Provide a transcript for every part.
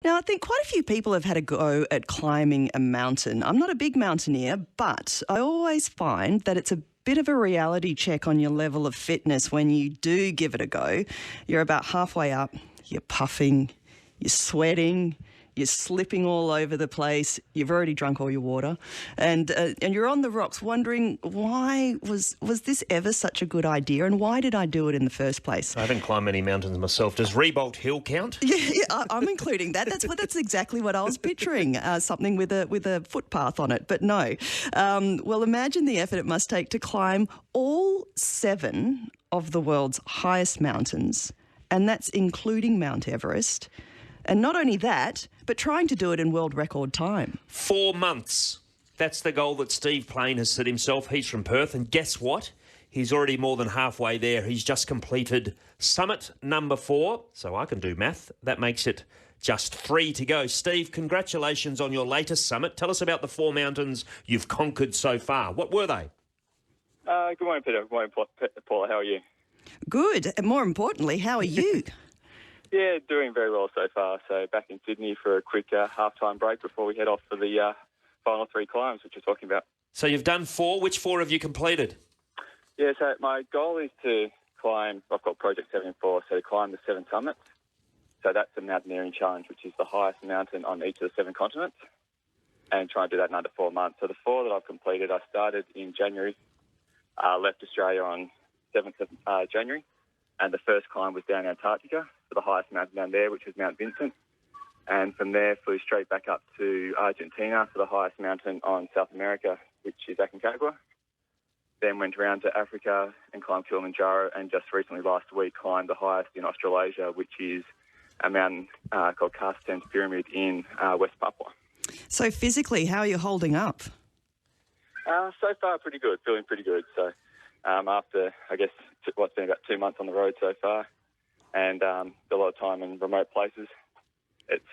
Now, I think quite a few people have had a go at climbing a mountain. I'm not a big mountaineer, but I always find that it's a bit of a reality check on your level of fitness when you do give it a go. You're about halfway up, you're puffing, you're sweating, you're slipping all over the place, you've already drunk all your water, and you're on the rocks wondering, why was this ever such a good idea, and why did I do it in the first place? I haven't climbed many mountains myself. Does Rebolt Hill count? Yeah, I'm including that. That's exactly what I was picturing, something with a footpath on it, but no. Well, imagine the effort it must take to climb all 7 of the world's highest mountains, and that's including Mount Everest. And not only that, but trying to do it in world record time. 4 months. That's the goal that Steve Plain has set himself. He's from Perth, and guess what? He's already more than halfway there. He's just completed summit number 4, so I can do math. That makes it just 3 to go. Steve, congratulations on your latest summit. Tell us about the 4 mountains you've conquered so far. What were they? Good morning, Peter. Good morning, Paula. How are you? Good. And more importantly, how are you? Yeah, doing very well so far. So back in Sydney for a quick half-time break before we head off for the final 3 climbs, which you're talking about. So you've done 4. Which 4 have you completed? Yeah, so my goal is to climb, I've got Project 74, so to climb the 7 summits. So that's a mountaineering challenge, which is the highest mountain on each of the 7 continents, and try and do that in under 4 months. So the 4 that I've completed, I started in January, left Australia on 7th of January, and the first climb was down Antarctica, to the highest mountain down there, which was Mount Vincent. And from there, flew straight back up to Argentina for the highest mountain on South America, which is Aconcagua. Then went around to Africa and climbed Kilimanjaro, and just recently last week climbed the highest in Australasia, which is a mountain called Carsten's Pyramid in West Papua. So physically, how are you holding up? So far, pretty good, feeling pretty good. So after, I guess, what's been about 2 months on the road so far, and a lot of time in remote places, it's,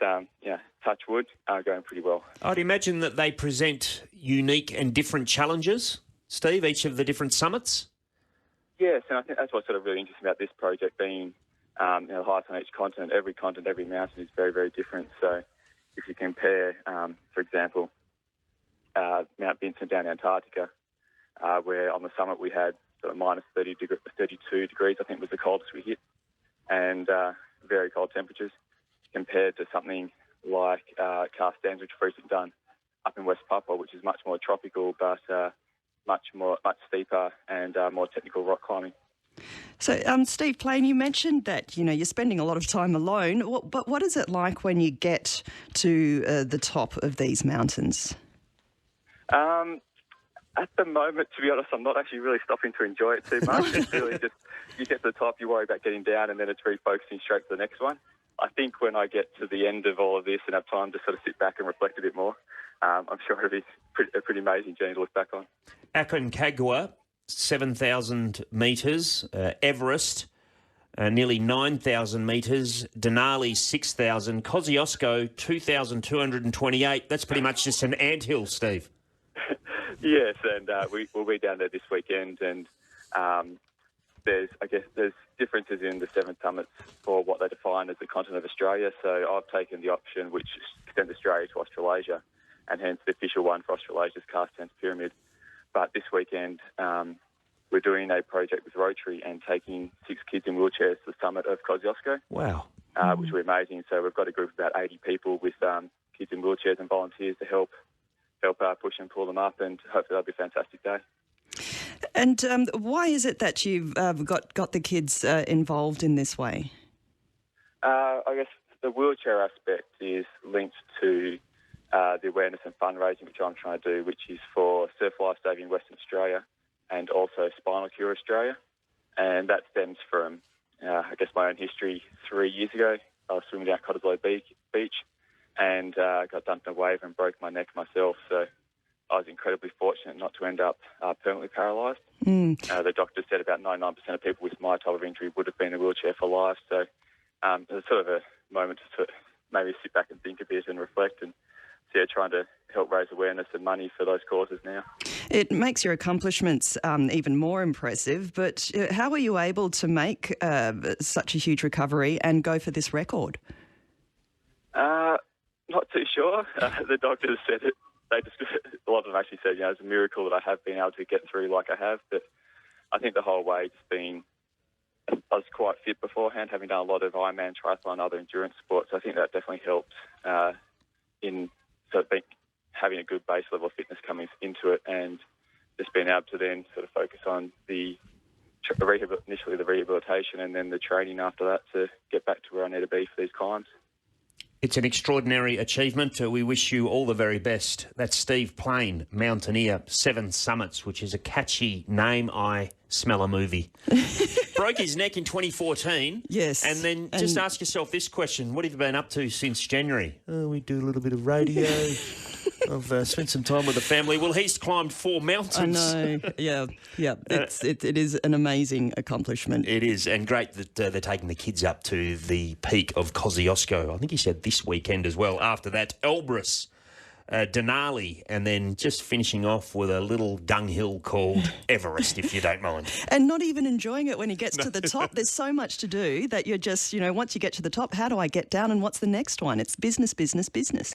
touch wood, going pretty well. I'd imagine that they present unique and different challenges, Steve, each of the different summits? Yes, and I think that's what's sort of really interesting about this project being the highest on each continent. Every continent, every mountain is very, very different. So if you compare, for example, Mount Vincent down Antarctica, where on the summit we had sort of minus 32 degrees, I think was the coldest we hit, and very cold temperatures, compared to something like Carsten's, which we've recently done up in West Papua, which is much more tropical, but much steeper and more technical rock climbing. So, Steve Plain, you mentioned that, you're spending a lot of time alone, but what is it like when you get to the top of these mountains? At the moment, to be honest, I'm not actually really stopping to enjoy it too much. It's really just, you get to the top, you worry about getting down, and then it's refocusing straight to the next one. I think when I get to the end of all of this and have time to sort of sit back and reflect a bit more, I'm sure it'll be a pretty amazing journey to look back on. Aconcagua, 7,000 metres. Everest, nearly 9,000 metres. Denali, 6,000. Kosciuszko, 2,228. That's pretty much just an anthill, Steve. Yes, and we'll be down there this weekend, and there's differences in the 7 summits for what they define as the continent of Australia. So I've taken the option which extends Australia to Australasia, and hence the official one for Australasia is Carsten's Pyramid. But this weekend, we're doing a project with Rotary and taking 6 kids in wheelchairs to the summit of Kosciuszko. Wow. Which will be amazing. So we've got a group of about 80 people with kids in wheelchairs and volunteers to help push and pull them up, and hopefully that'll be a fantastic day. And why is it that you've got the kids involved in this way? I guess the wheelchair aspect is linked to the awareness and fundraising, which I'm trying to do, which is for Surf Life Saving Western Australia and also Spinal Cure Australia. And that stems from, my own history. 3 years ago, I was swimming down Cottesloe Beach and got dumped in a wave and broke my neck myself. So I was incredibly fortunate not to end up permanently paralysed. The doctor said about 99% of people with my type of injury would have been in a wheelchair for life. So it was sort of a moment to sort of maybe sit back and think a bit and reflect, and trying to help raise awareness and money for those causes now. It makes your accomplishments even more impressive, but how were you able to make such a huge recovery and go for this record? not too sure. The doctors said it. A lot of them actually said, it's a miracle that I have been able to get through like I have. But I think the whole way just being, I was quite fit beforehand, having done a lot of Ironman, triathlon, and other endurance sports. I think that definitely helped in sort of having a good base level of fitness coming into it, and just being able to then sort of focus on initially the rehabilitation and then the training after that to get back to where I need to be for these climbs. It's an extraordinary achievement. We wish you all the very best. That's Steve Plain, mountaineer, 7 Summits, which is a catchy name. I smell a movie. Broke his neck in 2014. Yes. And then just ask yourself this question. What have you been up to since January? We do a little bit of radio. I've spent some time with the family. Well, he's climbed 4 mountains. I know. Yeah. It is an amazing accomplishment. It is, and great that they're taking the kids up to the peak of Kosciuszko. I think he said this weekend as well. After that, Elbrus, Denali, and then just finishing off with a little dunghill called Everest, if you don't mind. And not even enjoying it when he gets to the top. There's so much to do that you're just, once you get to the top, how do I get down and what's the next one? It's business, business, business.